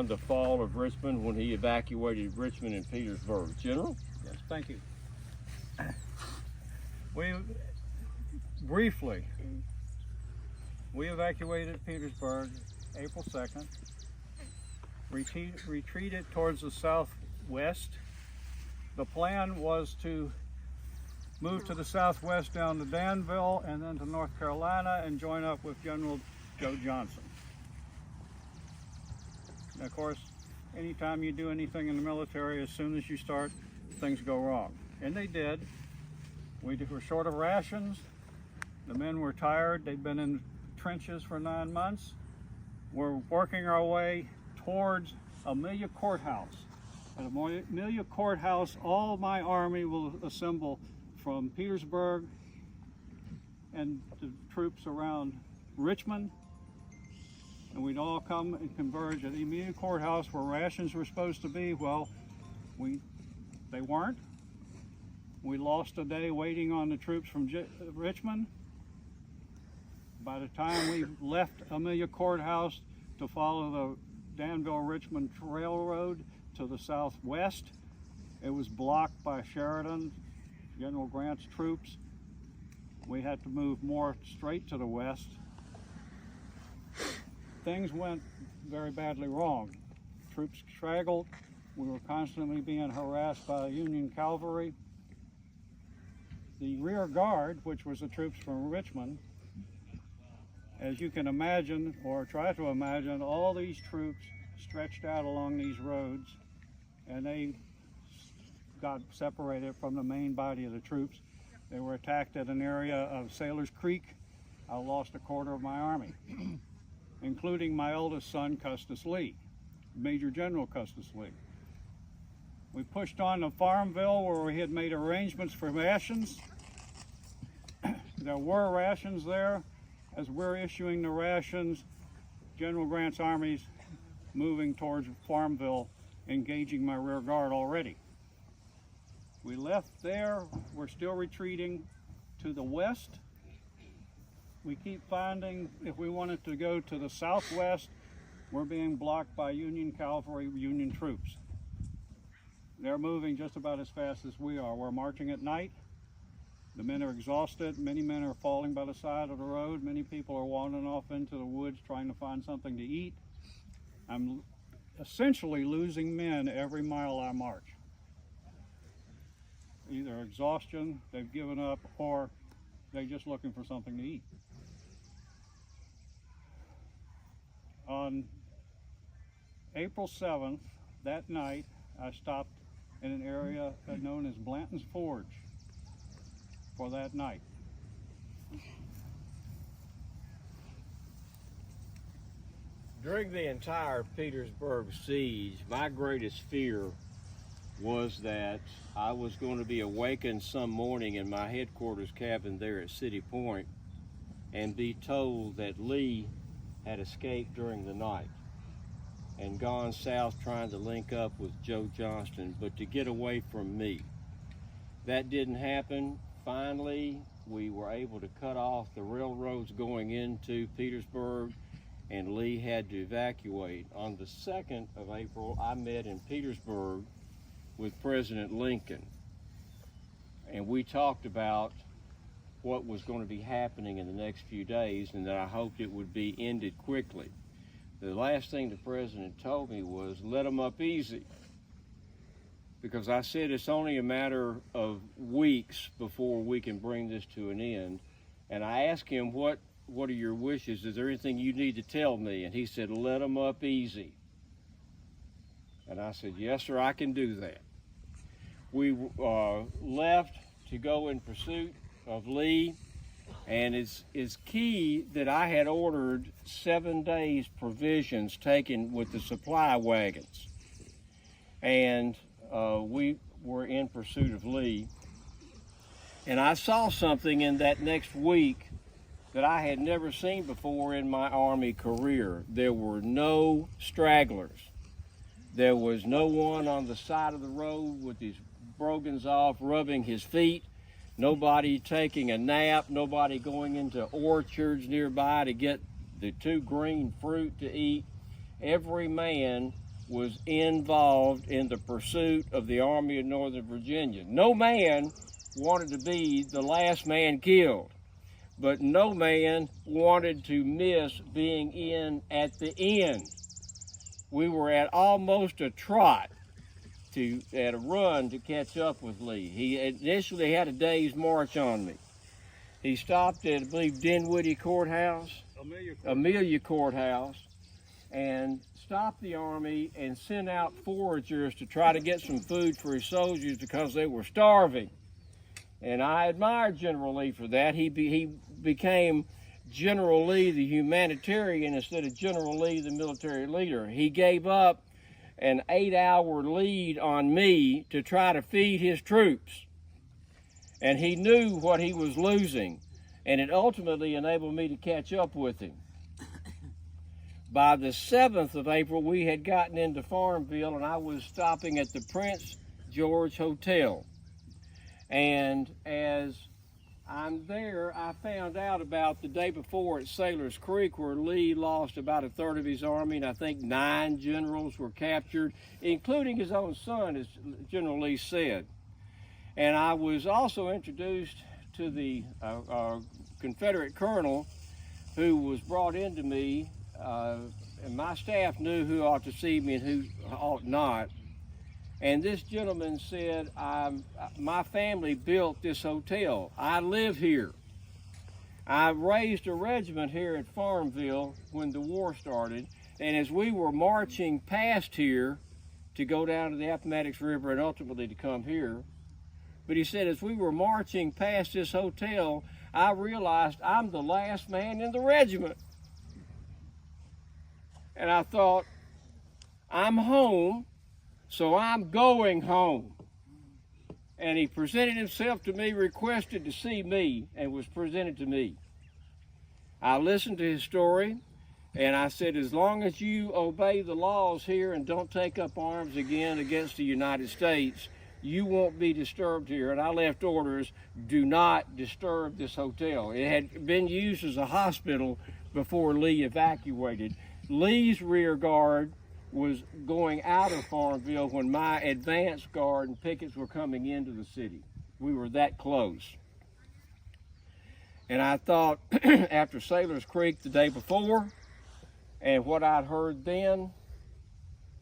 the fall of Richmond when he evacuated Richmond and Petersburg. General? Yes, thank you. Briefly, we evacuated Petersburg April 2nd, retreated towards the southwest. The plan was to move to the southwest down to Danville and then to North Carolina and join up with General Joe Johnson. And of course, anytime you do anything in the military, as soon as you start, things go wrong. And they did. We were short of rations. The men were tired. They'd been in trenches for 9 months. We're working our way towards Amelia Courthouse. At Amelia Courthouse, all my army will assemble from Petersburg and the troops around Richmond, and we'd all come and converge at the Amelia Courthouse where rations were supposed to be. Well, they weren't. We lost a day waiting on the troops from Richmond. By the time we left Amelia Courthouse to follow the Danville-Richmond Railroad to the southwest, it was blocked by Sheridan, General Grant's troops. We had to move more straight to the west. Things went very badly wrong. Troops straggled. We were constantly being harassed by Union cavalry. The rear guard, which was the troops from Richmond, as you can imagine, or try to imagine, all these troops stretched out along these roads, and they got separated from the main body of the troops. They were attacked at an area of Sailor's Creek. I lost a quarter of my army, including my oldest son, Custis Lee, Major General Custis Lee. We pushed on to Farmville, where we had made arrangements for rations. There were rations there. As we're issuing the rations, General Grant's army's moving towards Farmville, engaging my rear guard already. We left there. We're still retreating to the west. We keep finding if we wanted to go to the southwest, we're being blocked by Union cavalry, Union troops. They're moving just about as fast as we are. We're marching at night. The men are exhausted. Many men are falling by the side of the road. Many people are wandering off into the woods trying to find something to eat. I'm essentially losing men every mile I march. Either exhaustion, they've given up, or they're just looking for something to eat. On April 7th, that night, I stopped in an area known as Blanton's Forge for that night. During the entire Petersburg siege, my greatest fear was that I was going to be awakened some morning in my headquarters cabin there at City Point and be told that Lee had escaped during the night and gone south trying to link up with Joe Johnston, but to get away from me. That didn't happen. Finally, we were able to cut off the railroads going into Petersburg, and Lee had to evacuate. On the 2nd of April, I met in Petersburg with President Lincoln, and we talked about what was going to be happening in the next few days and that I hoped it would be ended quickly. The last thing the president told me was, let them up easy, because I said it's only a matter of weeks before we can bring this to an end. And I asked him, what are your wishes? Is there anything you need to tell me? And he said, let them up easy. And I said, yes, sir, I can do that. We left to go in pursuit of Lee, and it's key that I had ordered 7 days provisions taken with the supply wagons. And we were in pursuit of Lee. And I saw something in that next week that I had never seen before in my Army career. There were no stragglers. There was no one on the side of the road with his brogans off rubbing his feet. Nobody taking a nap. Nobody going into orchards nearby to get the 2 green fruit to eat. Every man was involved in the pursuit of the Army of Northern Virginia. No man wanted to be the last man killed, but no man wanted to miss being in at the end. We were at almost a trot at a run to catch up with Lee. He initially had a day's march on me. He stopped at, I believe, Dinwiddie Courthouse, Amelia Courthouse, and stopped the army and sent out foragers to try to get some food for his soldiers because they were starving. And I admired General Lee for that. He became General Lee the humanitarian instead of General Lee the military leader. He gave up an 8-hour lead on me to try to feed his troops. And he knew what he was losing, and it ultimately enabled me to catch up with him. By the 7th of April, we had gotten into Farmville, and I was stopping at the Prince George Hotel. And as I'm there, I found out about the day before at Sailor's Creek, where Lee lost about a third of his army, and I think 9 generals were captured, including his own son, as General Lee said. And I was also introduced to the Confederate colonel who was brought into me, and my staff knew who ought to see me and who ought not. And this gentleman said, my family built this hotel. I live here. I raised a regiment here at Farmville when the war started. And as we were marching past here to go down to the Appomattox River and ultimately to come here, but he said, as we were marching past this hotel, I realized I'm the last man in the regiment. And I thought, I'm home. So I'm going home. And he presented himself to me, requested to see me, and was presented to me. I listened to his story, and I said, as long as you obey the laws here and don't take up arms again against the United States, you won't be disturbed here. And I left orders, do not disturb this hotel. It had been used as a hospital before Lee evacuated. Lee's rear guard was going out of Farmville when my advance guard and pickets were coming into the city. We were that close. And I thought, after Sailor's Creek the day before, and what I'd heard then,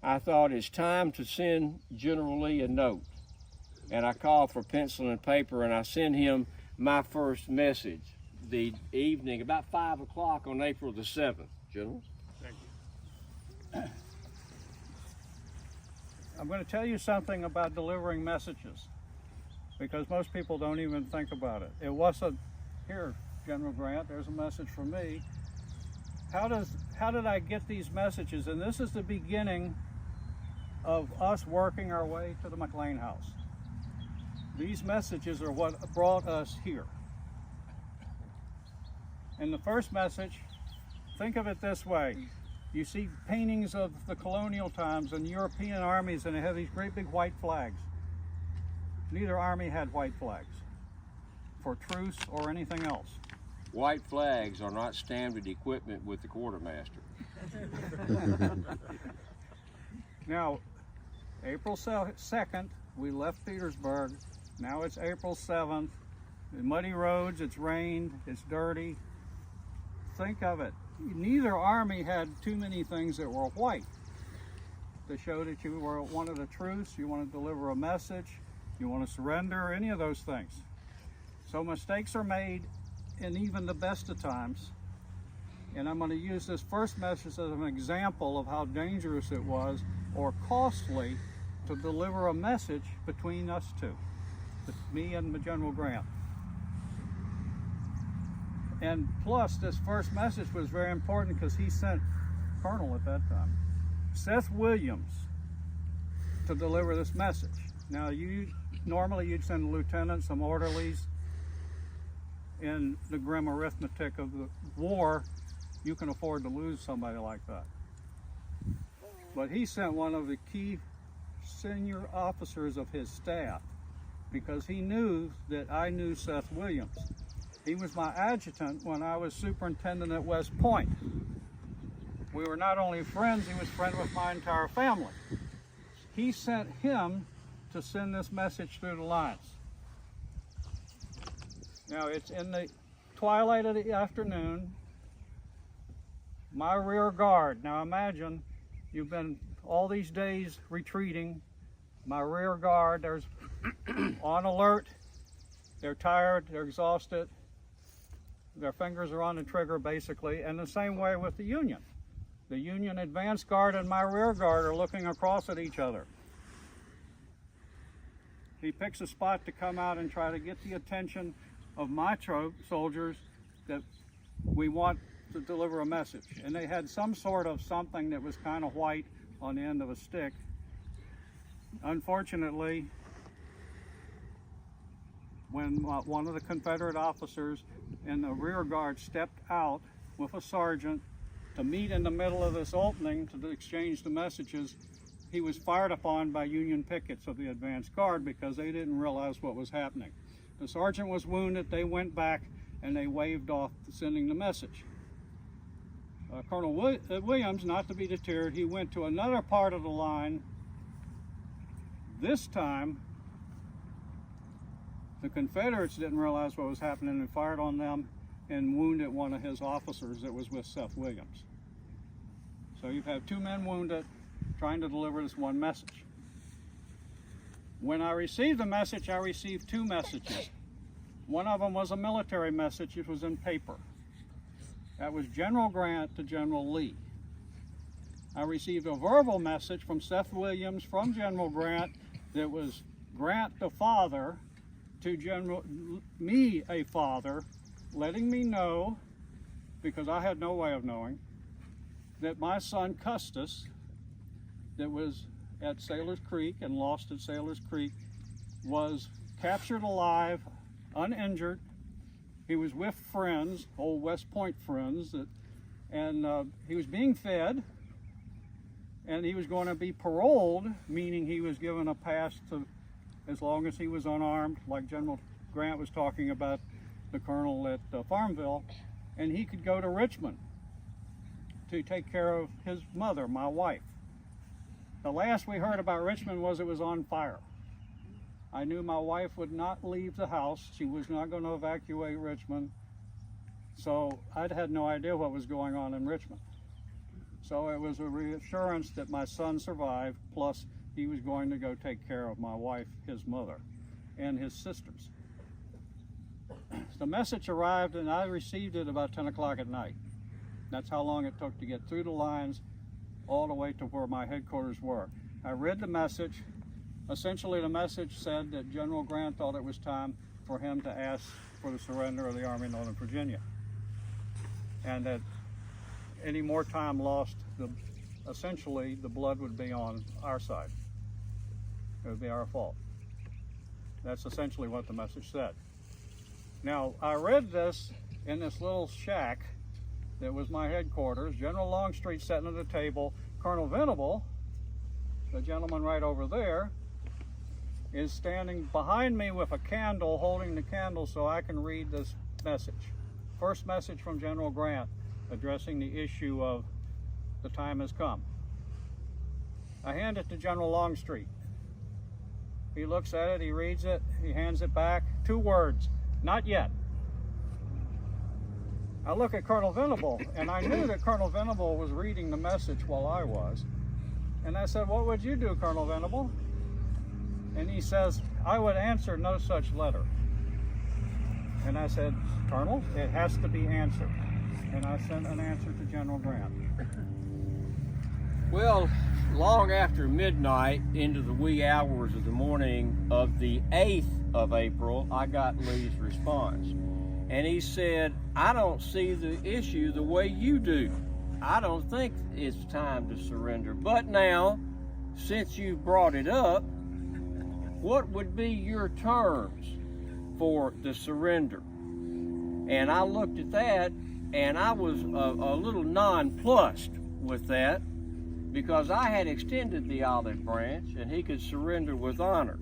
I thought it's time to send General Lee a note. And I called for pencil and paper, and I sent him my first message the evening, about 5 o'clock on April the 7th. General? Thank you. I'm going to tell you something about delivering messages, because most people don't even think about it. It wasn't, here, General Grant, there's a message from me. How did I get these messages? And this is the beginning of us working our way to the McLean House. These messages are what brought us here. And the first message, think of it this way. You see paintings of the colonial times and European armies, and they have these great big white flags. Neither army had white flags for truce or anything else. White flags are not standard equipment with the quartermaster. Now, April 2nd, we left Petersburg. Now it's April 7th. The muddy roads, it's rained, it's dirty. Think of it. Neither army had too many things that were white to show that you wanted a truce, you want to deliver a message, you want to surrender, any of those things. So mistakes are made in even the best of times. And I'm going to use this first message as an example of how dangerous it was or costly to deliver a message between us two, me and General Grant. And plus, this first message was very important because he sent Colonel at that time, Seth Williams, to deliver this message. Now, normally you'd send a lieutenant, some orderlies. In the grim arithmetic of the war, you can afford to lose somebody like that. But he sent one of the key senior officers of his staff because he knew that I knew Seth Williams. He was my adjutant when I was superintendent at West Point. We were not only friends, he was friends with my entire family. He sent him to send this message through the lines. Now it's in the twilight of the afternoon. My rear guard, now imagine you've been all these days retreating. My rear guard, there's on alert, they're tired, they're exhausted, their fingers are on the trigger basically, and the same way with the Union. The Union advance guard and my rear guard are looking across at each other. He picks a spot to come out and try to get the attention of my soldiers that we want to deliver a message. And they had some sort of something that was kind of white on the end of a stick. Unfortunately, when one of the Confederate officers in the rear guard stepped out with a sergeant to meet in the middle of this opening to exchange the messages, he was fired upon by Union pickets of the advance guard because they didn't realize what was happening. The sergeant was wounded, they went back and they waved off sending the message. Colonel Williams, not to be deterred, he went to another part of the line. This time, the Confederates didn't realize what was happening and fired on them and wounded one of his officers that was with Seth Williams. So you have two men wounded trying to deliver this one message. When I received the message, I received two messages. One of them was a military message. It was in paper. That was General Grant to General Lee. I received a verbal message from Seth Williams from General Grant that was Grant the father to me a father, letting me know, because I had no way of knowing, that my son Custis, that was at Sailor's Creek and lost at Sailor's Creek, was captured alive, uninjured. He was with friends, old West Point friends, and he was being fed, and he was going to be paroled, meaning he was given a pass to as long as he was unarmed, like General Grant was talking about the colonel at Farmville, and he could go to Richmond to take care of his mother, my wife. The last we heard about Richmond was it was on fire. I knew my wife would not leave the house. She was not going to evacuate Richmond. So I'd had no idea what was going on in Richmond. So it was a reassurance that my son survived, plus he was going to go take care of my wife, his mother, and his sisters. The message arrived and I received it about 10 o'clock at night. That's how long it took to get through the lines all the way to where my headquarters were. I read the message. Essentially, the message said that General Grant thought it was time for him to ask for the surrender of the Army of Northern Virginia, and that any more time lost, essentially the blood would be on our side. It would be our fault. That's essentially what the message said. Now, I read this in this little shack that was my headquarters. General Longstreet sitting at the table. Colonel Venable, the gentleman right over there, is standing behind me with a candle, holding the candle so I can read this message. First message from General Grant addressing the issue of the time has come. I hand it to General Longstreet. He looks at it, he reads it, he hands it back. 2 words, not yet. I look at Colonel Venable, and I knew that Colonel Venable was reading the message while I was. And I said, what would you do, Colonel Venable? And he says, I would answer no such letter. And I said, Colonel, it has to be answered. And I sent an answer to General Grant. Well, long after midnight, into the wee hours of the morning of the 8th of April, I got Lee's response. And he said, I don't see the issue the way you do. I don't think it's time to surrender. But now, since you brought it up, what would be your terms for the surrender? And I looked at that, and I was a little nonplussed with that, because I had extended the olive branch, and he could surrender with honor.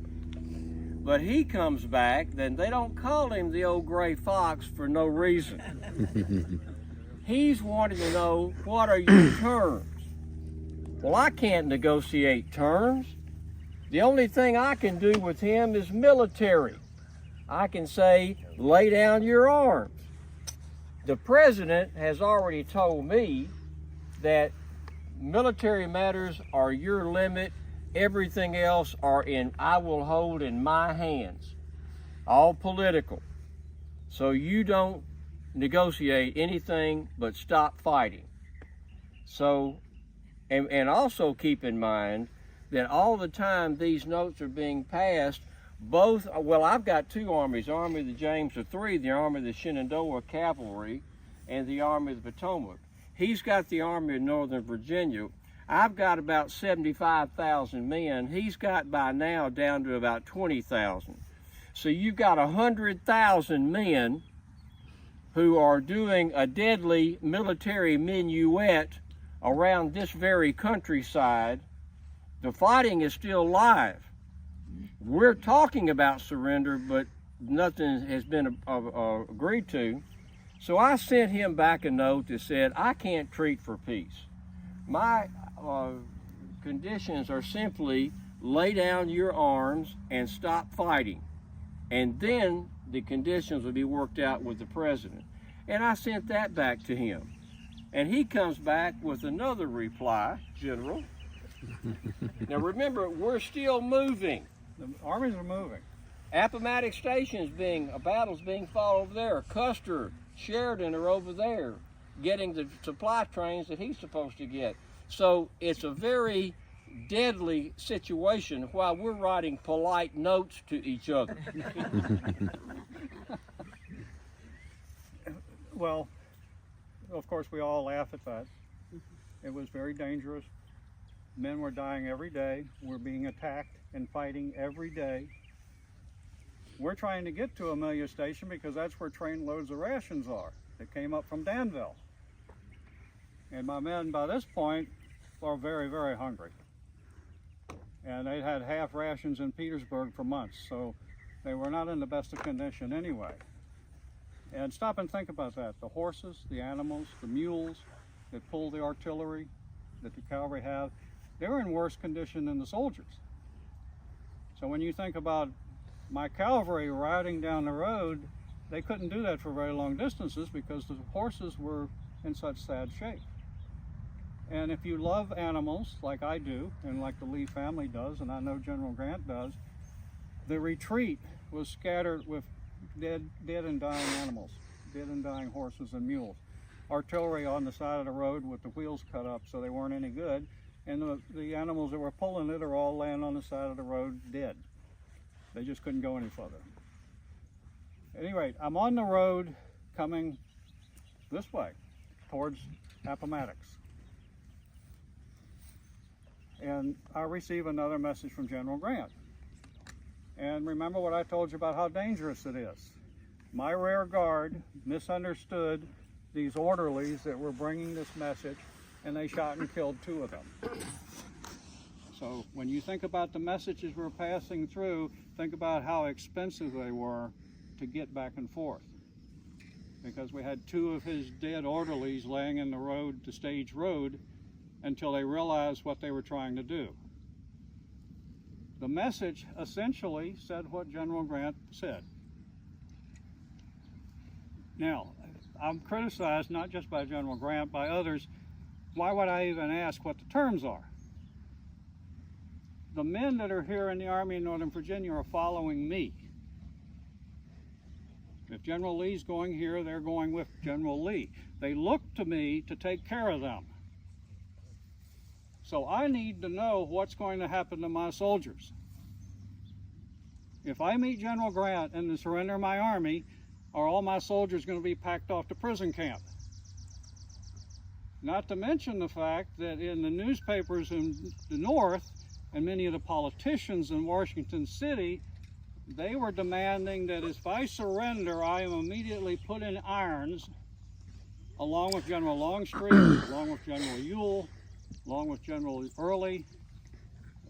But he comes back, then they don't call him the old gray fox for no reason. He's wanting to know, what are your terms? Well, I can't negotiate terms. The only thing I can do with him is military. I can say, lay down your arms. The president has already told me that military matters are your limit. Everything else I will hold in my hands. All political. So you don't negotiate anything but stop fighting. So, and also keep in mind that all the time these notes are being passed, I've got two armies, the Army of the James III, the Army of the Shenandoah Cavalry, and the Army of the Potomac. He's got the Army of Northern Virginia. I've got about 75,000 men. He's got by now down to about 20,000. So you've got 100,000 men who are doing a deadly military minuet around this very countryside. The fighting is still live. We're talking about surrender, but nothing has been agreed to. So I sent him back a note that said, I can't treat for peace. My conditions are simply lay down your arms and stop fighting. And then the conditions will be worked out with the president. And I sent that back to him. And he comes back with another reply, General. Now remember, we're still moving. The armies are moving. Appomattox Station's a battle's being fought over there. Custer, Sheridan are over there getting the supply trains that he's supposed to get. So it's a very deadly situation while we're writing polite notes to each other. Well, of course, we all laugh at that. It was very dangerous. Men were dying every day. We're being attacked and fighting every day. We're trying to get to Amelia Station because that's where train loads of rations are that came up from Danville. And my men, by this point, are very, very hungry. And they'd had half rations in Petersburg for months, so they were not in the best of condition anyway. And stop and think about that. The horses, the animals, the mules that pull the artillery that the cavalry have, they're in worse condition than the soldiers. So when you think about my cavalry riding down the road, they couldn't do that for very long distances because the horses were in such sad shape. And if you love animals like I do, and like the Lee family does, and I know General Grant does, the retreat was scattered with dead and dying animals, dead and dying horses and mules. Artillery on the side of the road with the wheels cut up so they weren't any good, and the animals that were pulling it are all laying on the side of the road dead. They just couldn't go any further. At any rate, I'm on the road coming this way towards Appomattox. And I receive another message from General Grant. And remember what I told you about how dangerous it is. My rear guard misunderstood these orderlies that were bringing this message, and they shot and killed 2 of them. So when you think about the messages we're passing through, think about how expensive they were to get back and forth. Because we had 2 of his dead orderlies laying in the road, the stage road, until they realized what they were trying to do. The message essentially said what General Grant said. Now, I'm criticized not just by General Grant, by others. Why would I even ask what the terms are? The men that are here in the Army in Northern Virginia are following me. If General Lee's going here, they're going with General Lee. They look to me to take care of them. So I need to know what's going to happen to my soldiers. If I meet General Grant and surrender my army, are all my soldiers going to be packed off to prison camp? Not to mention the fact that in the newspapers in the North and many of the politicians in Washington City, they were demanding that if I surrender, I am immediately put in irons, along with General Longstreet, along with General Ewell, along with General Early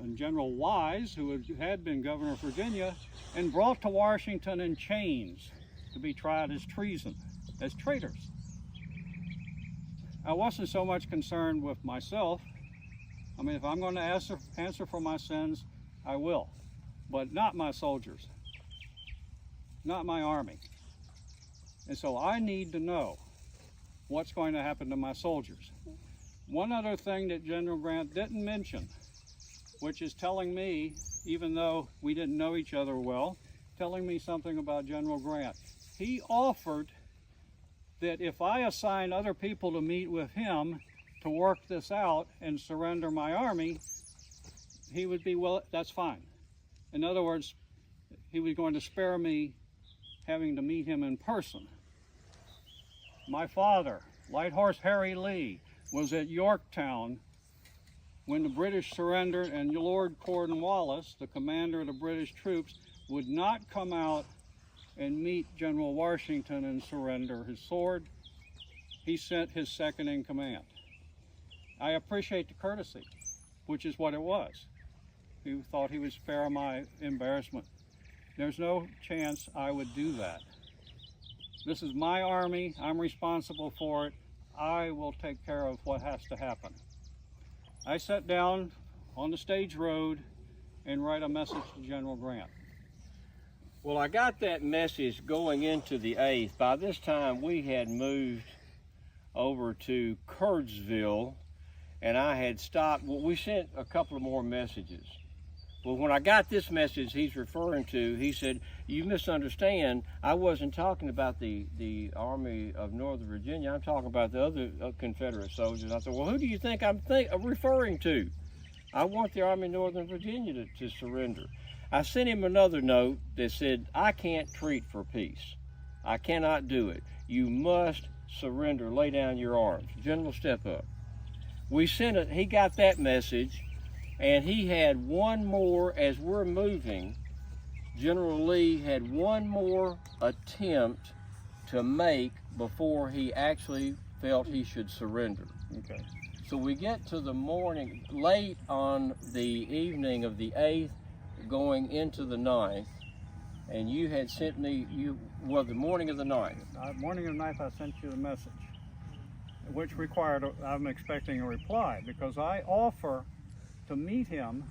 and General Wise, who had been governor of Virginia, and brought to Washington in chains to be tried as treason, as traitors. I wasn't so much concerned with myself. I mean, if I'm going to answer for my sins, I will, but not my soldiers, not my army. And so I need to know what's going to happen to my soldiers. One other thing that General Grant didn't mention, which is telling me, even though we didn't know each other well, telling me something about General Grant. He offered that if I assign other people to meet with him to work this out and surrender my army, he would be, well, that's fine. In other words, he was going to spare me having to meet him in person. My father, Light Horse Harry Lee, was at Yorktown when the British surrendered, and Lord Cornwallis, the commander of the British troops, would not come out and meet General Washington and surrender his sword. He sent his second in command. I appreciate the courtesy, which is what it was. He thought he would spare my embarrassment. There's no chance I would do that. This is my army. I'm responsible for it. I will take care of what has to happen. I sat down on the stage road and write a message to General Grant. Well, I got that message going into the 8th. By this time, we had moved over to Curdsville, and I had stopped. Well, we sent a couple of more messages. Well, when I got this message he's referring to, he said, you misunderstand. I wasn't talking about the Army of Northern Virginia. I'm talking about the other Confederate soldiers. I said, well, who do you think I'm referring to? I want the Army of Northern Virginia to surrender. I sent him another note that said, I can't treat for peace. I cannot do it. You must surrender. Lay down your arms. General, step up. We sent it. He got that message. And he had one more, as we're moving, General Lee had one more attempt to make before he actually felt he should surrender. Okay. So we get to the morning, late on the evening of the 8th, going into the 9th, and you had sent me, the morning of the 9th. Morning of the 9th, I sent you the message, which required, I'm expecting a reply, because I offer to meet him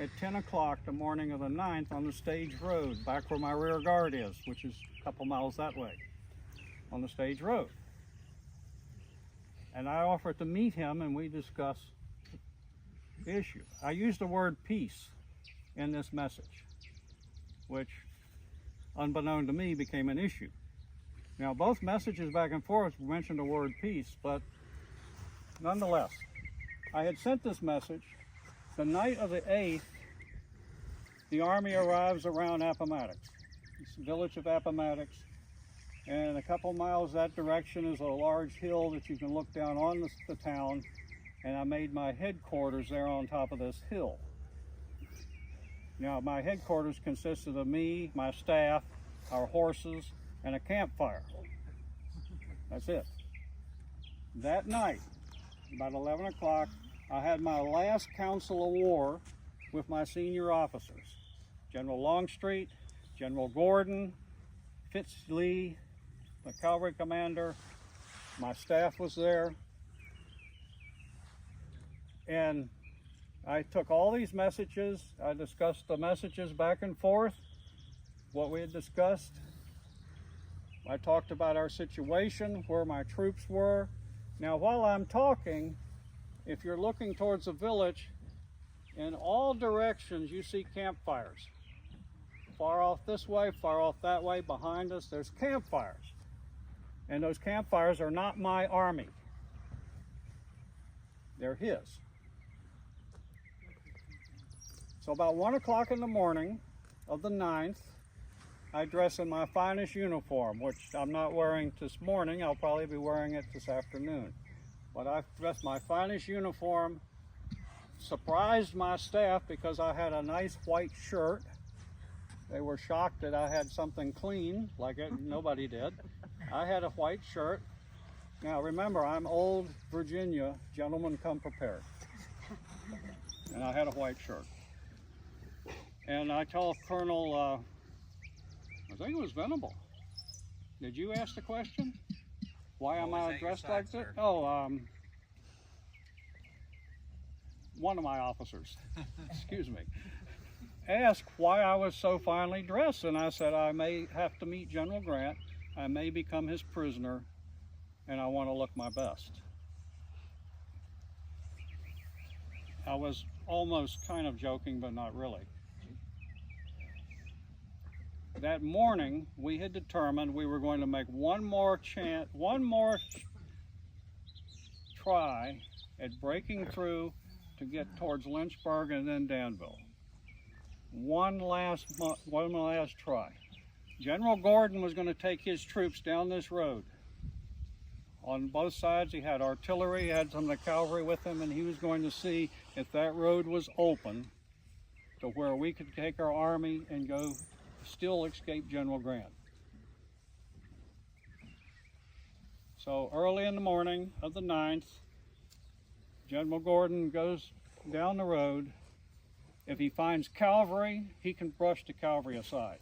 at 10 o'clock the morning of the 9th on the stage road, back where my rear guard is, which is a couple miles that way, on the stage road. And I offer to meet him and we discuss the issue. I used the word peace in this message, which, unbeknown to me, became an issue. Now, both messages back and forth mentioned the word peace, but nonetheless, I had sent this message. The night of the 8th, the Army arrives around Appomattox, this village of Appomattox, and a couple miles that direction is a large hill that you can look down on the town, and I made my headquarters there on top of this hill. Now, my headquarters consisted of me, my staff, our horses, and a campfire. That's it. That night, about 11 o'clock, I had my last council of war with my senior officers. General Longstreet, General Gordon, Fitz Lee, the cavalry commander, my staff was there. And I took all these messages, I discussed the messages back and forth, what we had discussed. I talked about our situation, where my troops were. Now, while I'm talking, if you're looking towards the village, in all directions you see campfires. Far off this way, far off that way, behind us, there's campfires. And those campfires are not my army. They're his. So about 1 o'clock in the morning of the 9th, I dress in my finest uniform, which I'm not wearing this morning. I'll probably be wearing it this afternoon. But I dressed my finest uniform, surprised my staff because I had a nice white shirt. They were shocked that I had something clean, like nobody did. I had a white shirt. Now remember, I'm old Virginia, gentlemen come prepared. And I had a white shirt. And I told Colonel, I think it was Venable, did you ask the question? Why am I dressed like this? Oh, one of my officers, excuse me, asked why I was so finely dressed, and I said I may have to meet General Grant, I may become his prisoner, and I want to look my best. I was almost kind of joking, but not really. That morning, we had determined we were going to make one more try at breaking through to get towards Lynchburg and then Danville. One last try. General Gordon was going to take his troops down this road. On both sides, he had artillery, he had some of the cavalry with him, and he was going to see if that road was open to where we could take our army and go still escape General Grant. So early in the morning of the 9th, General Gordon goes down the road. If he finds cavalry, he can brush the cavalry aside.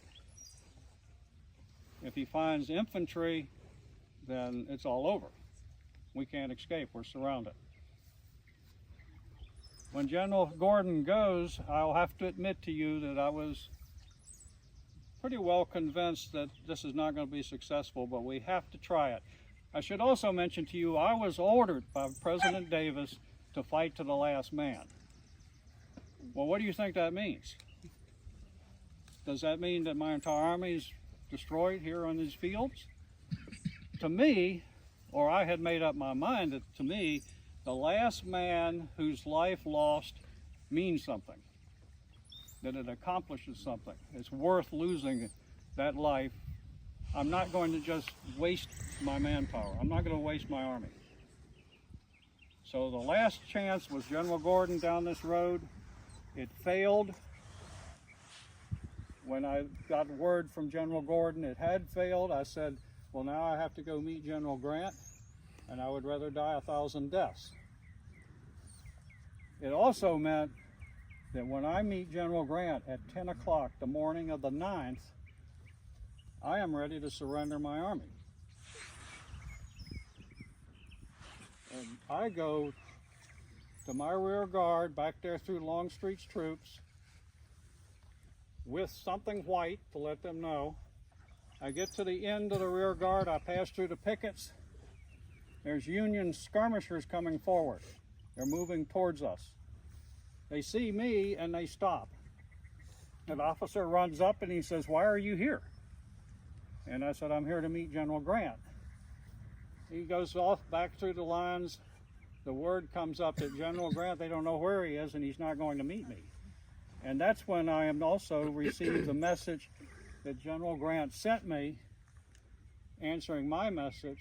If he finds infantry, then it's all over. We can't escape, we're surrounded. When General Gordon goes, I'll have to admit to you that I was pretty well convinced that this is not going to be successful, but we have to try it. I should also mention to you, I was ordered by President Davis to fight to the last man. Well, what do you think that means? Does that mean that my entire army is destroyed here on these fields? To me, or I had made up my mind that to me, the last man whose life lost means something, that it accomplishes something. It's worth losing that life. I'm not going to just waste my manpower. I'm not going to waste my army. So the last chance was General Gordon down this road. It failed. When I got word from General Gordon it had failed, I said, well, now I have to go meet General Grant, and I would rather die 1,000 deaths. It also meant that when I meet General Grant at 10 o'clock the morning of the 9th, I am ready to surrender my army. And I go to my rear guard back there through Longstreet's troops with something white to let them know. I get to the end of the rear guard, I pass through the pickets. There's Union skirmishers coming forward. They're moving towards us. They see me and they stop. An officer runs up and he says, why are you here? And I said, I'm here to meet General Grant. He goes off back through the lines. The word comes up that General Grant, they don't know where he is and he's not going to meet me. And that's when I am also received the message that General Grant sent me answering my message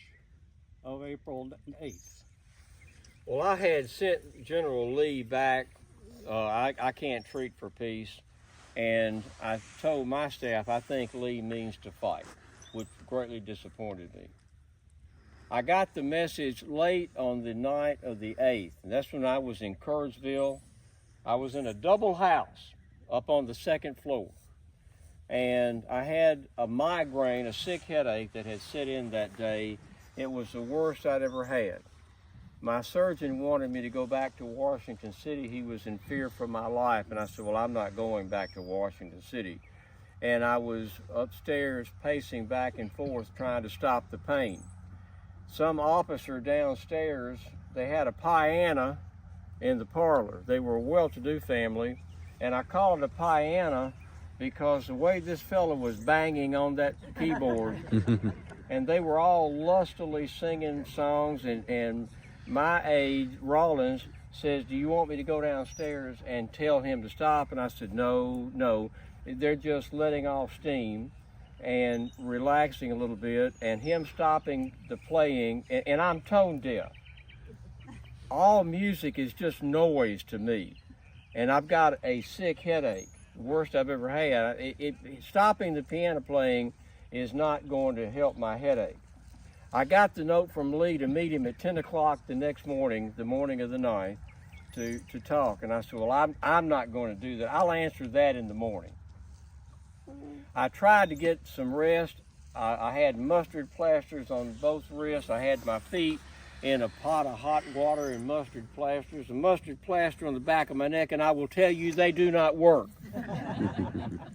of April 8th. Well, I had sent General Lee back, I can't treat for peace, and I told my staff I think Lee means to fight, which greatly disappointed me. I got the message late on the night of the 8th, and that's when I was in Curdsville. I was in a double house up on the 2nd floor, and I had a migraine, a sick headache that had set in that day. It was the worst I'd ever had. My surgeon wanted me to go back to Washington City. He was in fear for my life, and I said, well, I'm not going back to Washington City. And I was upstairs pacing back and forth trying to stop the pain. Some officer downstairs, they had a piano in the parlor. They were a well-to-do family, and I called it a piano because the way this fellow was banging on that keyboard, and they were all lustily singing songs, and my aide, Rawlins, says, do you want me to go downstairs and tell him to stop? And I said, no, they're just letting off steam and relaxing a little bit, and him stopping the playing, and I'm tone deaf. All music is just noise to me, and I've got a sick headache, the worst I've ever had. Stopping the piano playing is not going to help my headache. I got the note from Lee to meet him at 10 o'clock the next morning, the morning of the 9th, to talk, and I said, well, I'm not going to do that. I'll answer that in the morning. I tried to get some rest I had mustard plasters on both wrists. I had my feet in a pot of hot water and mustard plasters, a mustard plaster on the back of my neck, and I will tell you they do not work.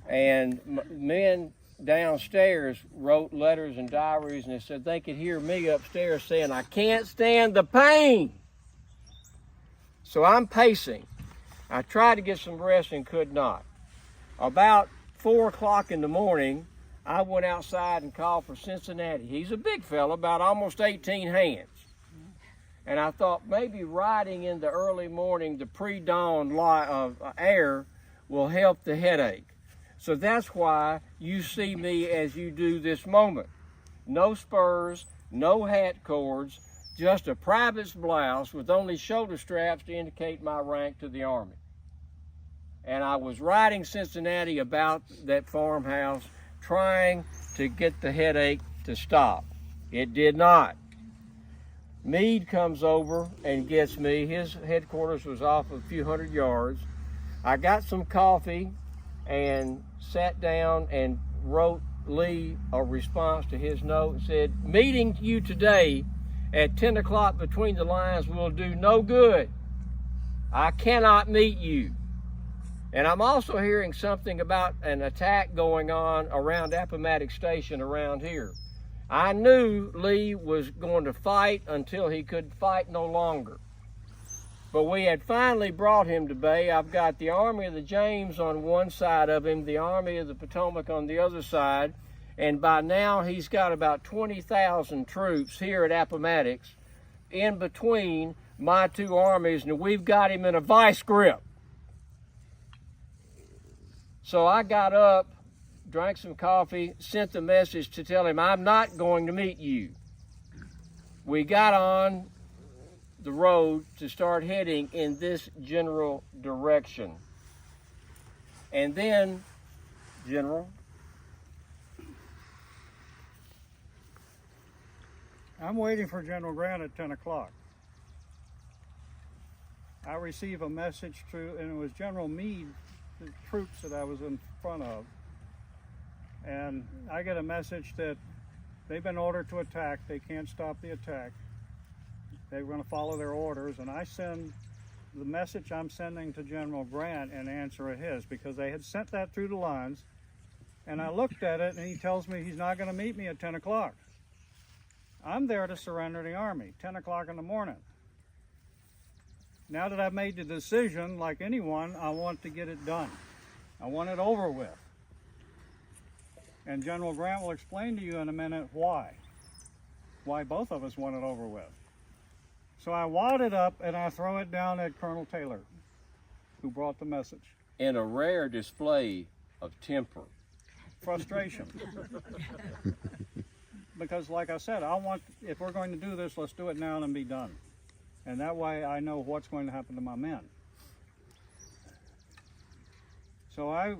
And men downstairs wrote letters and diaries, and they said they could hear me upstairs saying, I can't stand the pain. So I'm pacing. I tried to get some rest and could not. About 4 o'clock in the morning, I went outside and called for Cincinnati. He's a big fella, about almost 18 hands. And I thought maybe riding in the early morning, the pre-dawn air will help the headache. So that's why you see me as you do this moment. No spurs, no hat cords, just a private's blouse with only shoulder straps to indicate my rank to the Army. And I was riding Cincinnati about that farmhouse trying to get the headache to stop. It did not. Meade comes over and gets me. His headquarters was off a few hundred yards. I got some coffee and sat down and wrote Lee a response to his note and said, meeting you today at 10 o'clock between the lines will do no good. I cannot meet you. And I'm also hearing something about an attack going on around Appomattox Station around here. I knew Lee was going to fight until he could fight no longer. But we had finally brought him to bay. I've got the Army of the James on one side of him, the Army of the Potomac on the other side, and by now he's got about 20,000 troops here at Appomattox in between my two armies, and we've got him in a vice grip. So I got up, drank some coffee, sent the message to tell him I'm not going to meet you. We got on the road to start heading in this general direction. And then, General, I'm waiting for General Grant at 10 o'clock. I receive a message through, and it was General Meade, the troops that I was in front of. And I get a message that they've been ordered to attack. They can't stop the attack. They're going to follow their orders. And I send the message I'm sending to General Grant in answer of his, because they had sent that through the lines. And I looked at it, and he tells me he's not going to meet me at 10 o'clock. I'm there to surrender the Army, 10 o'clock in the morning. Now that I've made the decision, like anyone, I want to get it done. I want it over with. And General Grant will explain to you in a minute why both of us want it over with. So I wad it up and I throw it down at Colonel Taylor, who brought the message. in a rare display of temper. Frustration. Because like I said, if we're going to do this, let's do it now and be done. And that way I know what's going to happen to my men. So I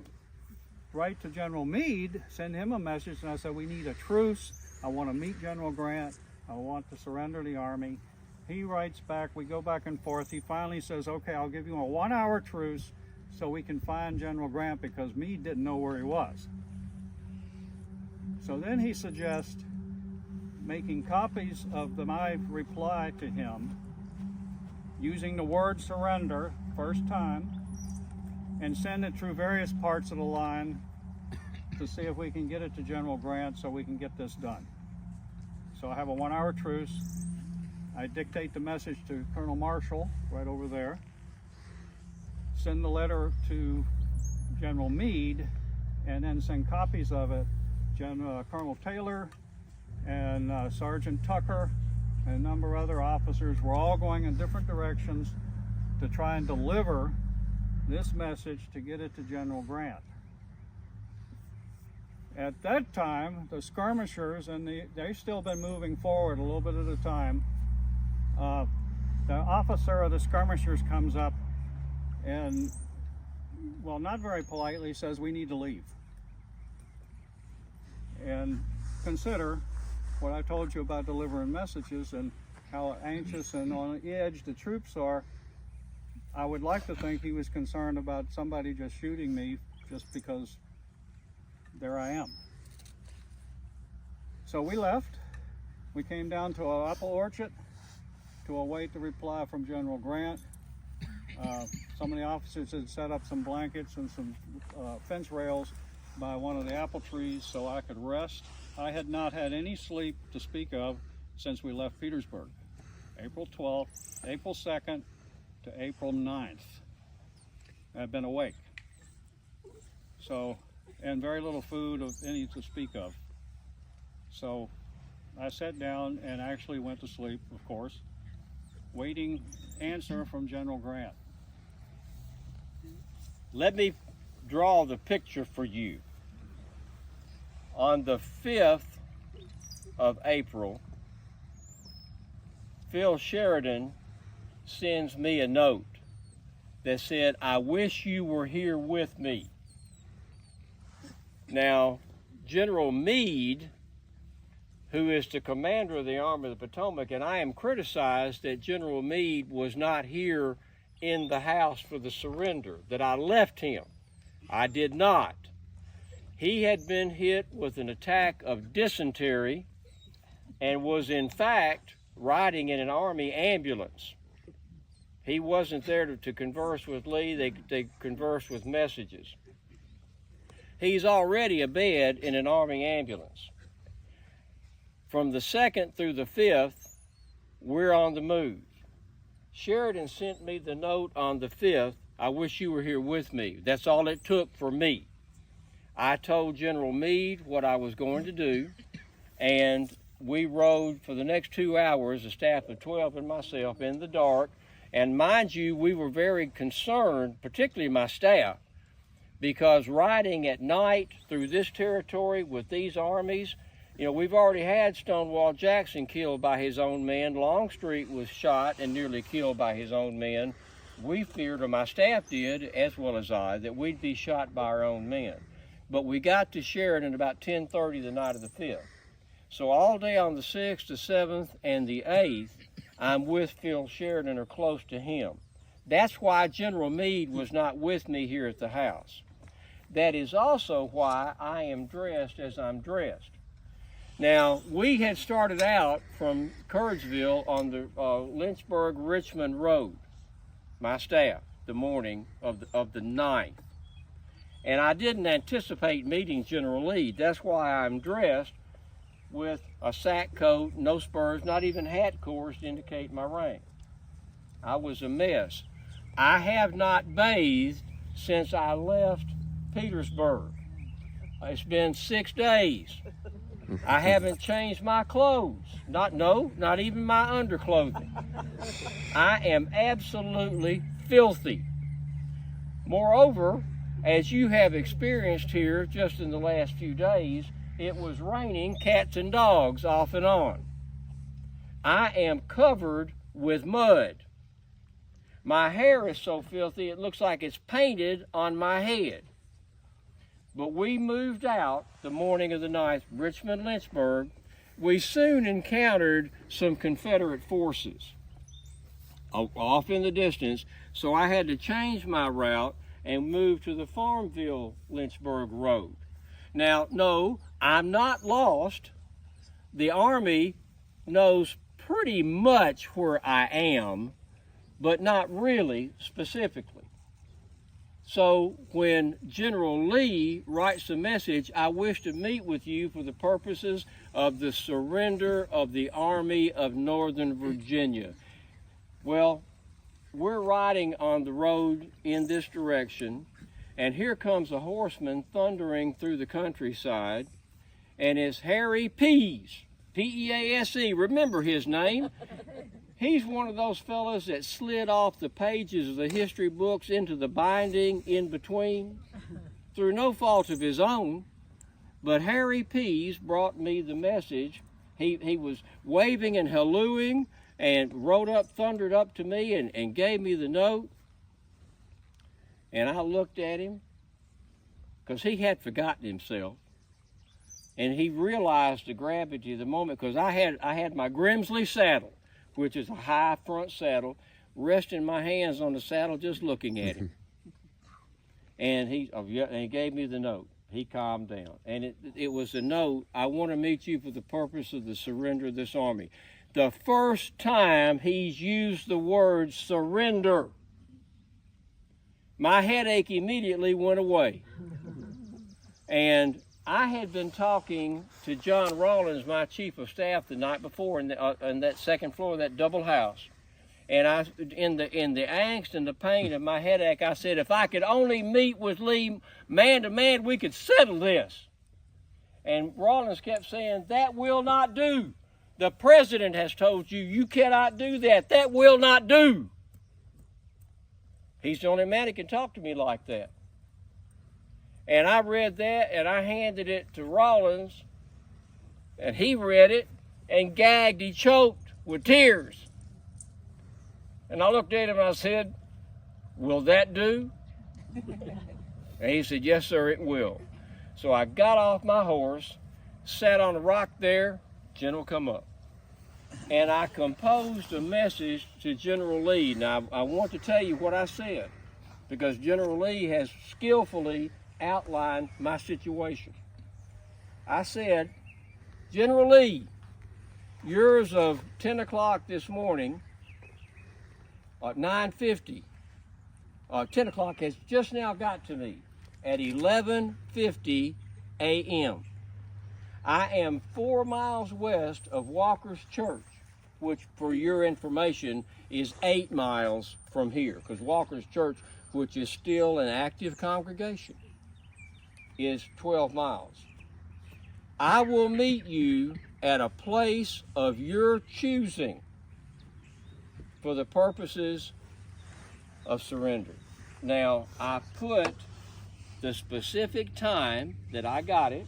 write to General Meade, send him a message, and I said, we need a truce. I want to meet General Grant. I want to surrender the Army. He writes back, we go back and forth. He finally says, okay, I'll give you a 1-hour truce so we can find General Grant, because Meade didn't know where he was. So then he suggests making copies of my reply to him, using the word surrender first time, and send it through various parts of the line to see if we can get it to General Grant so we can get this done. So I have a 1-hour truce. I dictate the message to Colonel Marshall right over there, send the letter to General Meade, and then send copies of it. Colonel Taylor and Sergeant Tucker and a number of other officers were all going in different directions to try and deliver this message to get it to General Grant. At that time, the skirmishers, and they've still been moving forward a little bit at a time, the officer of the skirmishers comes up and, well, not very politely, says we need to leave. And consider what I told you about delivering messages and how anxious and on the edge the troops are. I would like to think he was concerned about somebody just shooting me just because there I am. So we left. We came down to an apple orchard to await the reply from General Grant. Some of the officers had set up some blankets and some fence rails by one of the apple trees so I could rest. I had not had any sleep to speak of since we left Petersburg. April 12th, April 2nd to April 9th. I've been awake. So, and very little food of any to speak of. So I sat down and actually went to sleep, of course, waiting answer from General Grant. Let me draw the picture for you. On the 5th of April, Phil Sheridan sends me a note that said, "I wish you were here with me." Now, General Meade, who is the commander of the Army of the Potomac, and I am criticized that General Meade was not here in the house for the surrender, that I left him. I did not. He had been hit with an attack of dysentery and was in fact riding in an Army ambulance. He wasn't there to converse with Lee, they conversed with messages. He's already abed in an Army ambulance. From the 2nd through the 5th, we're on the move. Sheridan sent me the note on the 5th, "I wish you were here with me." That's all it took for me. I told General Meade what I was going to do, and we rode for the next 2 hours, a staff of 12 and myself, in the dark. And mind you, we were very concerned, particularly my staff, because riding at night through this territory with these armies, you know, we've already had Stonewall Jackson killed by his own men. Longstreet was shot and nearly killed by his own men. We feared, or my staff did, as well as I, that we'd be shot by our own men. But we got to Sheridan about 10:30 the night of the 5th. So all day on the 6th, the 7th, and the 8th, I'm with Phil Sheridan or close to him. That's why General Meade was not with me here at the house. That is also why I am dressed as I'm dressed. Now, we had started out from Courageville on the Lynchburg-Richmond Road, my staff, the morning of the 9th. And I didn't anticipate meeting General Lee. That's why I'm dressed with a sack coat, no spurs, not even hat cords to indicate my rank. I was a mess. I have not bathed since I left Petersburg. It's been 6 days. I haven't changed my clothes. Not even my underclothing. I am absolutely filthy. Moreover, as you have experienced here just in the last few days, it was raining cats and dogs off and on. I am covered with mud. My hair is so filthy it looks like it's painted on my head. But we moved out the morning of the 9th, Richmond-Lynchburg. We soon encountered some Confederate forces off in the distance, so I had to change my route and move to the Farmville-Lynchburg road. Now, no, I'm not lost. The Army knows pretty much where I am, but not really specifically. So when General Lee writes the message, "I wish to meet with you for the purposes of the surrender of the Army of Northern Virginia." Well, we're riding on the road in this direction, and here comes a horseman thundering through the countryside, and it's Harry Pease, P-E-A-S-E, remember his name. He's one of those fellows that slid off the pages of the history books into the binding in between, through no fault of his own. But Harry Pease brought me the message. He was waving and hallooing and thundered up to me and gave me the note. And I looked at him, because he had forgotten himself. And he realized the gravity of the moment, because I had my Grimsley saddle, which is a high front saddle, resting my hands on the saddle just looking at him. And he gave me the note. he calmed down. And it was a note, I want to meet you for the purpose of the surrender of this army. The first time he's used the word surrender, my headache immediately went away. And I had been talking to John Rawlins, my chief of staff, the night before in that second floor of that double house. And in the angst and the pain of my headache, I said, if I could only meet with Lee man to man, we could settle this. And Rawlins kept saying, that will not do. The president has told you, you cannot do that. That will not do. He's the only man that can talk to me like that. And I read that, and I handed it to Rawlins, and he read it and gagged. He choked with tears. And I looked at him and I said, will that do? And he said, yes, sir, it will. So I got off my horse, sat on a rock there, General come up. And I composed a message to General Lee. Now, I want to tell you what I said, because General Lee has skillfully outlined my situation. I said, General Lee, yours of 10 o'clock this morning, at 9:50, 10 o'clock has just now got to me at 11:50 a.m. I am 4 miles west of Walker's Church, which, for your information, is 8 miles from here, because Walker's Church, which is still an active congregation, is 12 miles. I will meet you at a place of your choosing for the purposes of surrender. Now, I put the specific time that I got it,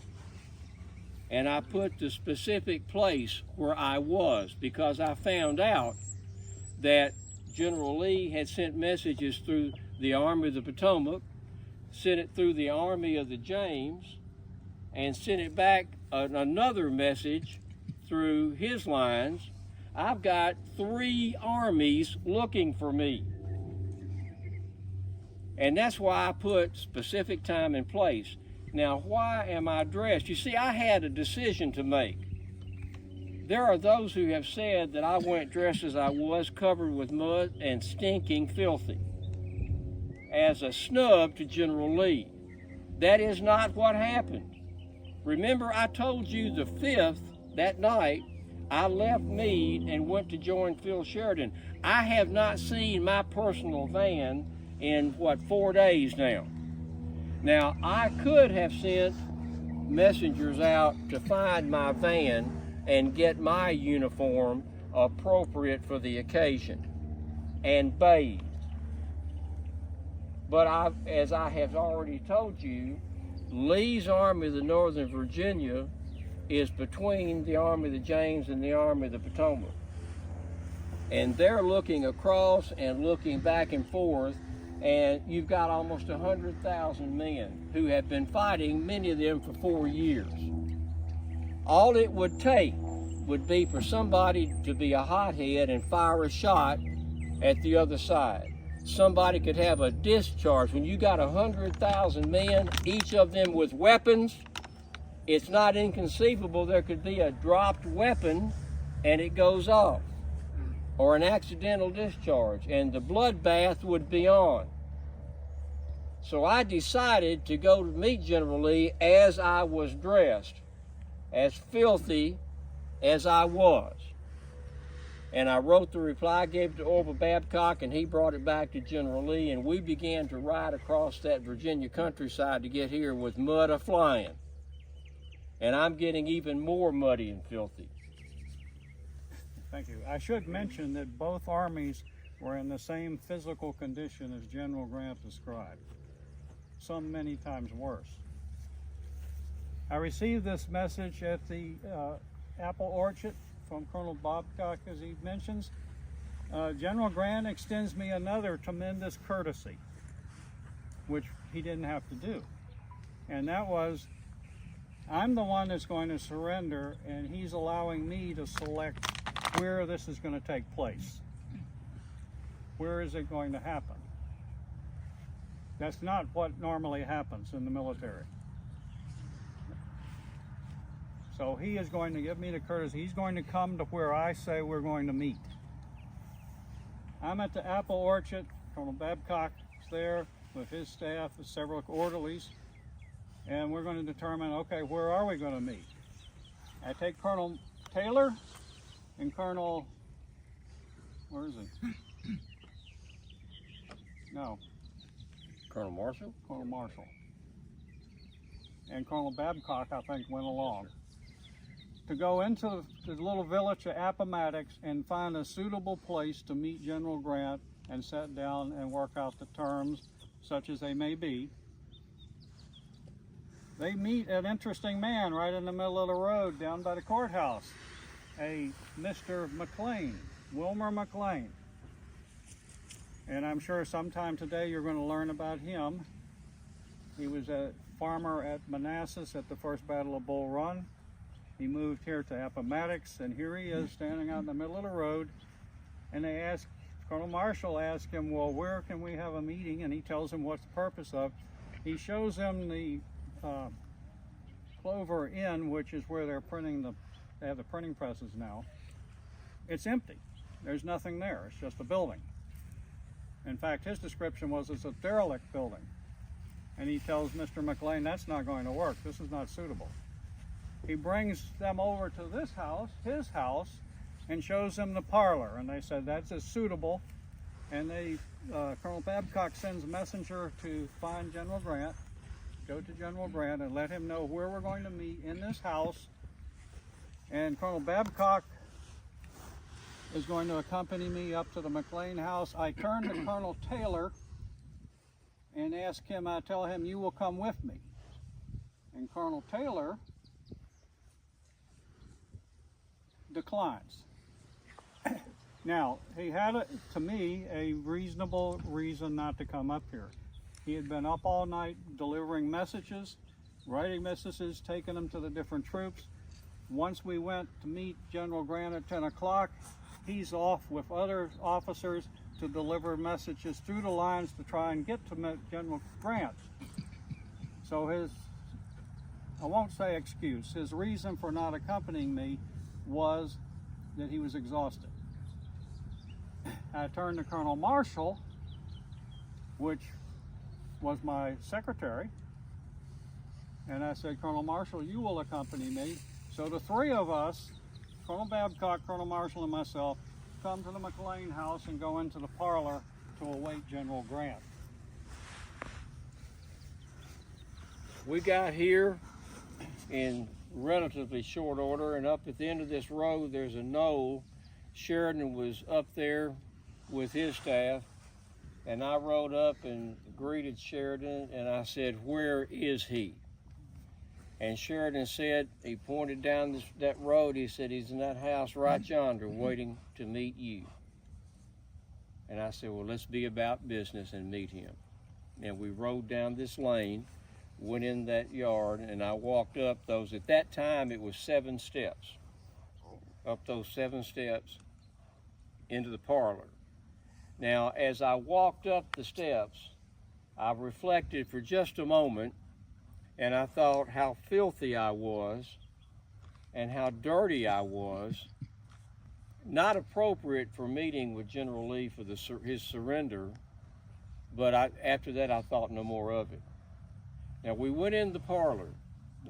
and I put the specific place where I was, because I found out that General Lee had sent messages through the Army of the Potomac, sent it through the Army of the James, and sent it back another message through his lines. I've got 3 armies looking for me. And that's why I put specific time and place. Now, why am I dressed? You see, I had a decision to make. There are those who have said that I went dressed as I was, covered with mud and stinking filthy, as a snub to General Lee. That is not what happened. Remember, I told you the 5th, that night, I left Meade and went to join Phil Sheridan. I have not seen my personal van in, 4 days now. Now, I could have sent messengers out to find my van and get my uniform appropriate for the occasion and bathed. But as I have already told you, Lee's Army of the Northern Virginia is between the Army of the James and the Army of the Potomac. And they're looking across and looking back and forth, and you've got almost 100,000 men who have been fighting, many of them for 4 years. All it would take would be for somebody to be a hothead and fire a shot at the other side. Somebody could have a discharge. When you got 100,000 men, each of them with weapons, it's not inconceivable there could be a dropped weapon and it goes off, or an accidental discharge, and the bloodbath would be on. So I decided to go to meet General Lee as I was dressed, as filthy as I was. And I wrote the reply, gave it to Orville Babcock, and he brought it back to General Lee, and we began to ride across that Virginia countryside to get here with mud a-flying. And I'm getting even more muddy and filthy. Thank you. I should mention that both armies were in the same physical condition as General Grant described, some many times worse. I received this message at the apple orchard from Colonel Babcock, as he mentions. General Grant extends me another tremendous courtesy, which he didn't have to do. And that was, I'm the one that's going to surrender, and he's allowing me to select where this is going to take place. Where is it going to happen? That's not what normally happens in the military. So he is going to give me the courtesy. He's going to come to where I say we're going to meet. I'm at the apple orchard. Colonel Babcock is there with his staff, with several orderlies, and we're going to determine, okay, where are we going to meet? I take Colonel Taylor and Colonel, where is he? No, Colonel Marshall? Colonel Marshall. And Colonel Babcock, I think, went along to go into the little village of Appomattox and find a suitable place to meet General Grant and sit down and work out the terms, such as they may be. They meet an interesting man right in the middle of the road down by the courthouse, a Mr. McLean, Wilmer McLean. And I'm sure sometime today you're going to learn about him. He was a farmer at Manassas at the First Battle of Bull Run. He moved here to Appomattox, and here he is standing out in the middle of the road. And they ask, Colonel Marshall asked him, well, where can we have a meeting? And he tells him what's the purpose of. He shows them the Clover Inn, which is where they're printing they have the printing presses now. It's empty. There's nothing there. It's just a building. In fact, his description was it's a derelict building. And he tells Mr. McLean, that's not going to work. This is not suitable. He brings them over to this house, his house, and shows them the parlor. And they said, that's as suitable. And Colonel Babcock sends a messenger to find General Grant, go to General Grant and let him know where we're going to meet in this house. And Colonel Babcock is going to accompany me up to the McLean house. I turn to Colonel Taylor and ask him, I tell him, you will come with me. And Colonel Taylor declines. Now, he had, to me, a reasonable reason not to come up here. He had been up all night delivering messages, writing messages, taking them to the different troops. Once we went to meet General Grant at 10 o'clock, he's off with other officers to deliver messages through the lines to try and get to General Grant. So his, I won't say excuse, his reason for not accompanying me was that he was exhausted. I turned to Colonel Marshall, which was my secretary, and I said, Colonel Marshall, you will accompany me. So the three of us, Colonel Babcock, Colonel Marshall, and myself, come to the McLean house and go into the parlor to await General Grant. We got here in relatively short order, and up at the end of this road there's a knoll. Sheridan was up there with his staff, and I rode up and greeted Sheridan, and I said, where is he? And Sheridan said, he pointed down that road, he said, he's in that house right yonder waiting to meet you. And I said, well, let's be about business and meet him. And we rode down this lane, went in that yard, and I walked up those, at that time it was 7 steps, up those 7 steps into the parlor. Now, as I walked up the steps, I reflected for just a moment, and I thought how filthy I was and how dirty I was. Not appropriate for meeting with General Lee for his surrender, but after that I thought no more of it. Now we went in the parlor.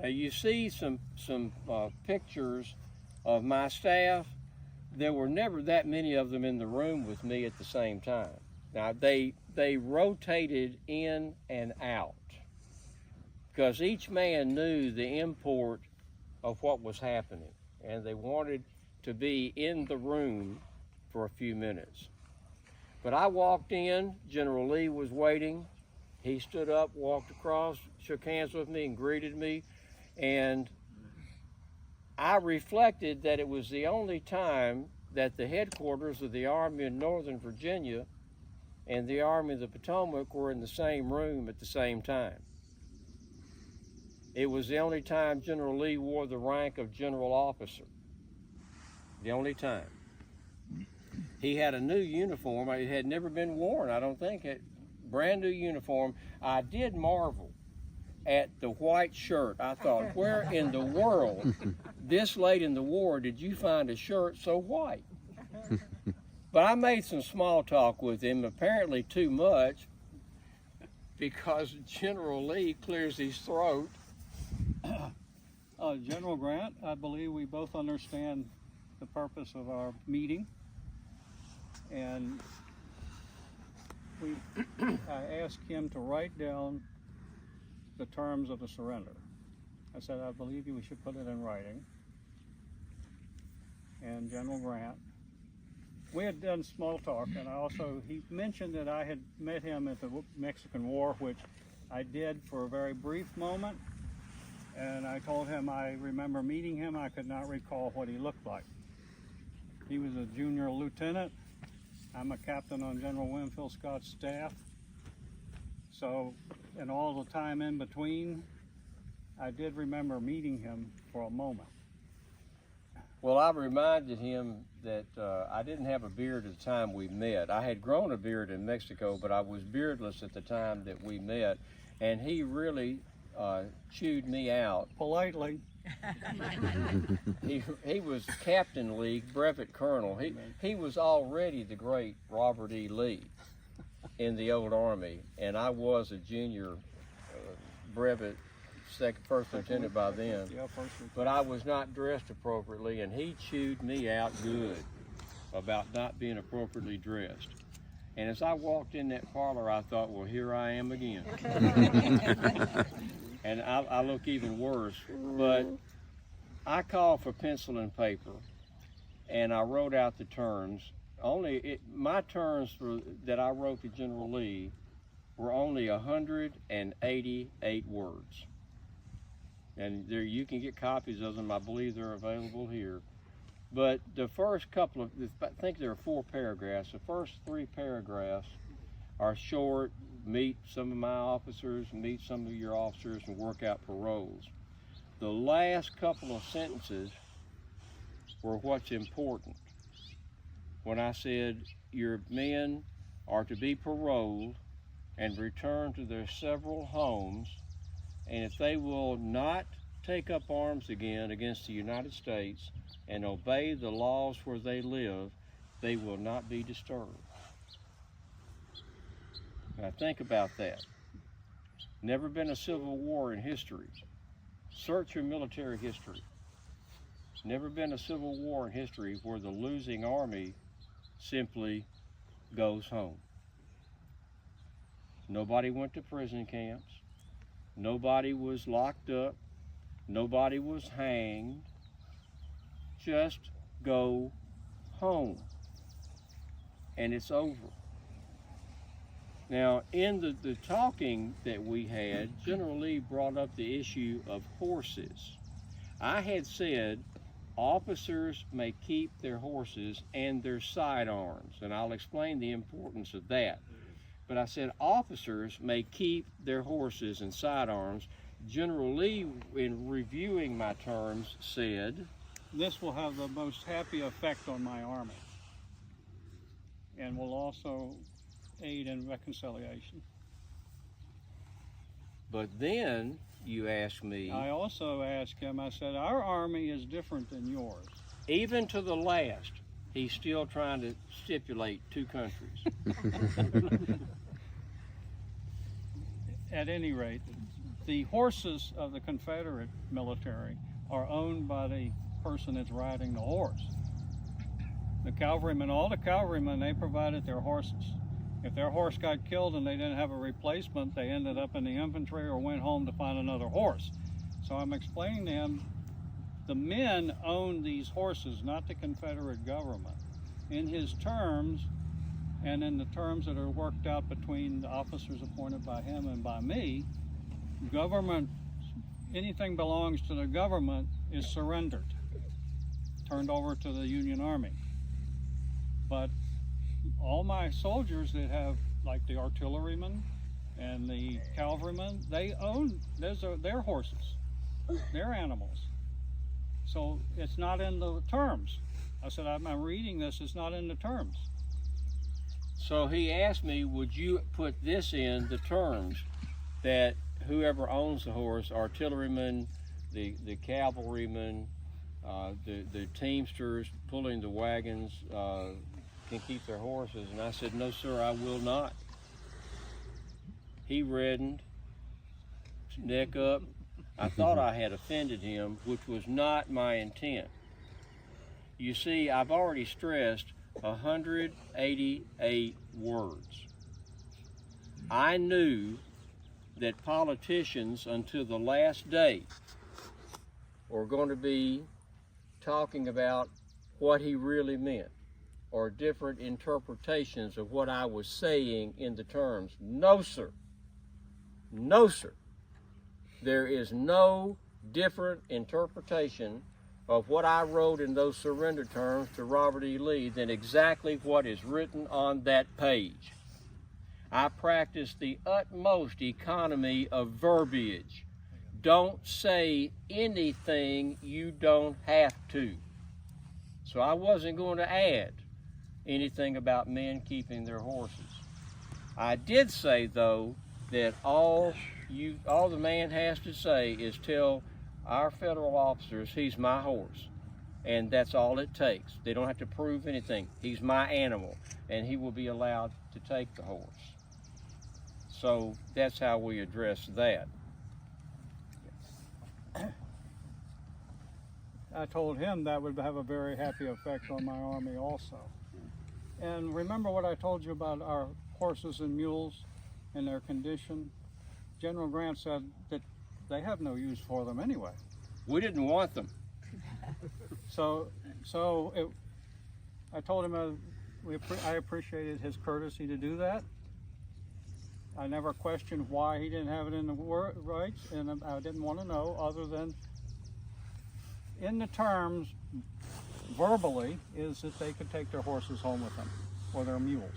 Now you see some pictures of my staff. There were never that many of them in the room with me at the same time. Now they rotated in and out, because each man knew the import of what was happening, and they wanted to be in the room for a few minutes. But I walked in, General Lee was waiting. He stood up, walked across, shook hands with me, and greeted me. And I reflected that it was the only time that the headquarters of the Army in Northern Virginia and the Army of the Potomac were in the same room at the same time. It was the only time General Lee wore the rank of general officer. The only time. He had a new uniform. It had never been worn, I don't think. Brand new uniform. I did marvel at the white shirt. I thought, where in the world, this late in the war, did you find a shirt so white? But I made some small talk with him, apparently too much, because General Lee clears his throat. General Grant, I believe we both understand the purpose of our meeting, and I asked him to write down the terms of the surrender. I said, I believe we should put it in writing. And General Grant, we had done small talk, and he mentioned that I had met him at the Mexican War, which I did for a very brief moment. And I told him I remember meeting him. I could not recall what he looked like. He was a junior lieutenant. I'm a captain on General Winfield Scott's staff. So, in all the time in between, I did remember meeting him for a moment. Well, I reminded him that I didn't have a beard at the time we met. I had grown a beard in Mexico, but I was beardless at the time that we met. And he really chewed me out. Politely. He was Captain Lee, Brevet Colonel. He was already the great Robert E. Lee in the old Army, and I was a junior brevet first lieutenant by then. Yeah, first lieutenant. But I was not dressed appropriately, and he chewed me out good about not being appropriately dressed. And as I walked in that parlor, I thought, well, here I am again. And I look even worse. But I called for pencil and paper, and I wrote out the terms. My terms that I wrote to General Lee were only 188 words. And there you can get copies of them. I believe they're available here. But the first couple of, I think there are 4 paragraphs. The first 3 paragraphs are short, meet some of my officers, meet some of your officers, and work out paroles. The last couple of sentences were what's important. When I said your men are to be paroled and return to their several homes, and if they will not take up arms again against the United States and obey the laws where they live, they will not be disturbed. Now think about that. Never been a civil war in history. Search your military history. Never been a civil war in history where the losing army simply goes home. Nobody went to prison camps. Nobody was locked up. Nobody was hanged. Just go home. And it's over. Now, in the talking that we had, General Lee brought up the issue of horses. I had said officers may keep their horses and their sidearms, and I'll explain the importance of that. But I said officers may keep their horses and sidearms. General Lee, in reviewing my terms, said, this will have the most happy effect on my Army, and will also aid in reconciliation. But then you asked me, I also asked him, I said, our Army is different than yours. Even to the last, he's still trying to stipulate 2 countries. At any rate, the horses of the Confederate military are owned by the person that's riding the horse. The cavalrymen, all the cavalrymen, they provided their horses. If their horse got killed and they didn't have a replacement, they ended up in the infantry or went home to find another horse. So I'm explaining to him, the men own these horses, not the Confederate government. In his terms, and in the terms that are worked out between the officers appointed by him and by me, government, anything belongs to the government is surrendered, turned over to the Union Army. But all my soldiers that have, like the artillerymen and the cavalrymen, they own, those are their horses, their animals. So it's not in the terms. I said, I'm reading this, it's not in the terms. So he asked me, would you put this in the terms, that whoever owns the horse, artillerymen, the cavalrymen, the teamsters pulling the wagons can keep their horses. And I said, no, sir, I will not. He reddened, neck up. I thought I had offended him, which was not my intent. You see, I've already stressed 188 words. I knew that politicians until the last day were going to be talking about what he really meant, or different interpretations of what I was saying in the terms. No, sir. No, sir. There is no different interpretation of what I wrote in those surrender terms to Robert E. Lee than exactly what is written on that page. I practice the utmost economy of verbiage. Don't say anything you don't have to. So I wasn't going to add anything about men keeping their horses. I did say, though, that all the man has to say is tell our federal officers he's my horse, and that's all it takes. They don't have to prove anything. He's my animal, and he will be allowed to take the horse. So that's how we address that. I told him that would have a very happy effect on my army also. And remember what I told you about our horses and mules and their condition? General Grant said that they have no use for them anyway. We didn't want them. I told him I appreciated his courtesy to do that. I never questioned why he didn't have it in the rights, and I didn't want to know other than in the terms verbally is that they could take their horses home with them or their mules.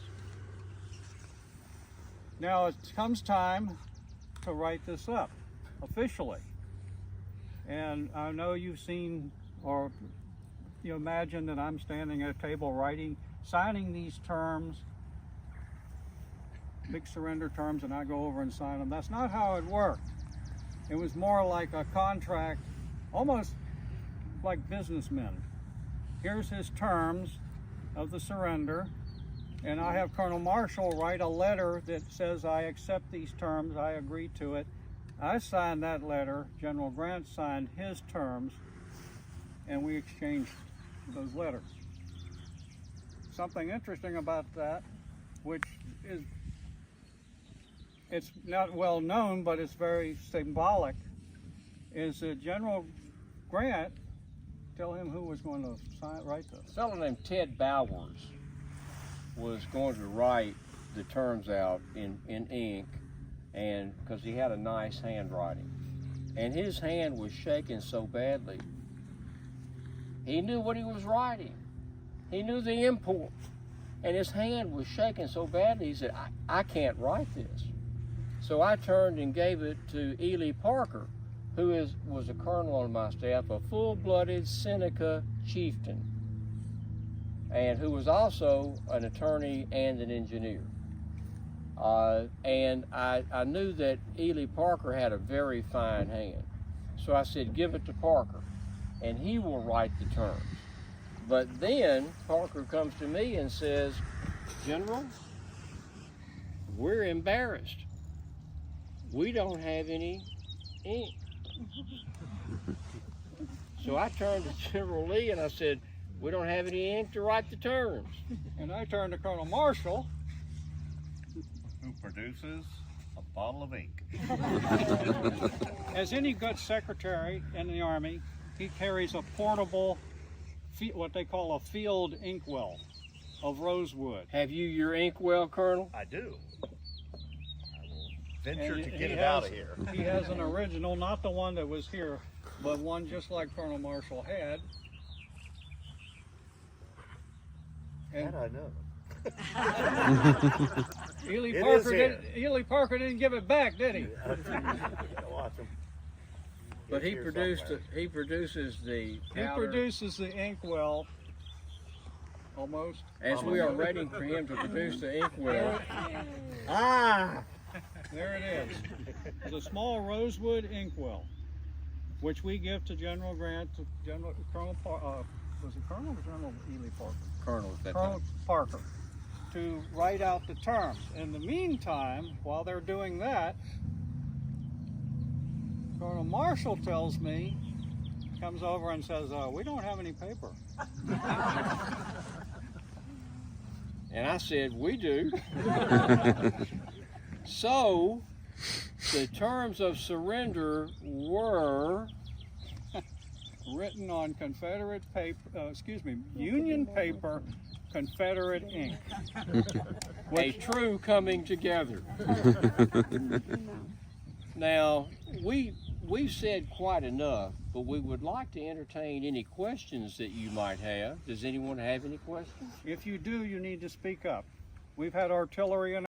Now it comes time to write this up officially. And I know you've seen, or you imagine that I'm standing at a table signing these terms, big surrender terms, and I go over and sign them. That's not how it worked. It was more like a contract, almost like businessmen. Here's his terms of the surrender, and I have Colonel Marshall write a letter that says I accept these terms, I agree to it. I signed that letter, General Grant signed his terms, and we exchanged those letters. Something interesting about that, which is, it's not well known, but it's very symbolic, is that General Grant, tell him who was going to write this. A fellow named Ted Bowers was going to write the terms out in ink, and because he had a nice handwriting, and his hand was shaking so badly. He knew what he was writing. He knew the import, and his hand was shaking so badly. He said, I can't write this. So I turned and gave it to Ely Parker, who was a colonel on my staff, a full-blooded Seneca chieftain, and who was also an attorney and an engineer. And I knew that Ely Parker had a very fine hand. So I said, give it to Parker, and he will write the terms. But then Parker comes to me and says, General, we're embarrassed. We don't have any ink. So I turned to General Lee and I said, we don't have any ink to write the terms. And I turned to Colonel Marshall, who produces a bottle of ink. As any good secretary in the Army, he carries a portable, what they call a field inkwell of rosewood. Have you your inkwell, Colonel? I do. I will venture to get it out of here. He has an original, not the one that was here, but one just like Colonel Marshall had. And I know. Ely Parker didn't give it back, did he? Watch him. But he produces the powder. He produces the inkwell, almost. As we are waiting for him to produce the inkwell. There it is. is a small rosewood inkwell, which we give to General Grant, to General Colonel was it Colonel or General Ely Parker? Colonel at that Colonel time. Parker, to write out the terms. In the meantime, while they're doing that, Colonel Marshall tells me, comes over and says, we don't have any paper. And I said, we do. So, the terms of surrender were Written on Confederate paper, Union paper, Confederate ink. a true coming together. Now, we've said quite enough, but we would like to entertain any questions that you might have. Does anyone have any questions? If you do, you need to speak up. We've had artillery in